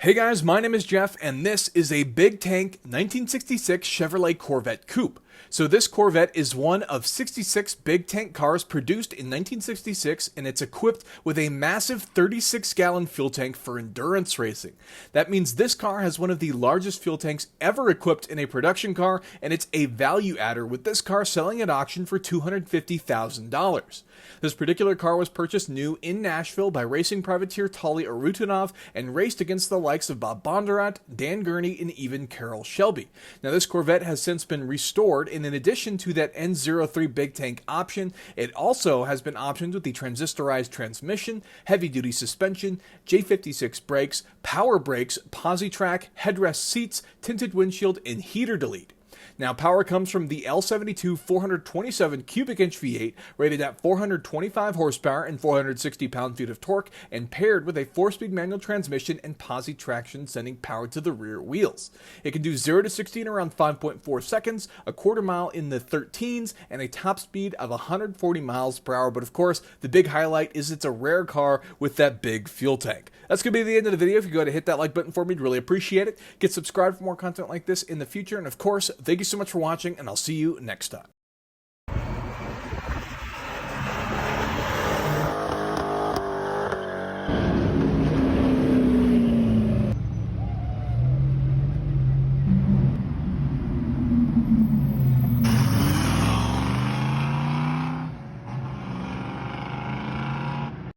Hey guys, my name is Jeff, and this is a big tank 1966 Chevrolet Corvette Coupe. So this Corvette is one of 66 big tank cars produced in 1966, and it's equipped with a massive 36-gallon fuel tank for endurance racing. That means this car has one of the largest fuel tanks ever equipped in a production car, and it's a value adder, with this car selling at auction for $250,000. This particular car was purchased new in Nashville by racing privateer Toly Arutunoff and raced against the likes of Bob Bondurant, Gurney, and even Carroll Shelby. Now this Corvette has since been restored, and in addition to that N03 big tank option, it also has been optioned with the transistorized transmission, heavy-duty suspension, J56 brakes, power brakes, posi-traction, headrest seats, tinted windshield, and heater delete. Now, power comes from the L72 427 cubic inch V8, rated at 425 horsepower and 460 pound-feet of torque, and paired with a 4-speed manual transmission and posi-traction, sending power to the rear wheels. It can do 0 to 60 in around 5.4 seconds, a quarter mile in the 13s, and a top speed of 140 miles per hour. But of course, the big highlight is it's a rare car with that big fuel tank. That's going to be the end of the video. If you go ahead and hit that like button for me, I'd really appreciate it. Get subscribed for more content like this in the future. And of course, thank you so much for watching, and I'll see you next time.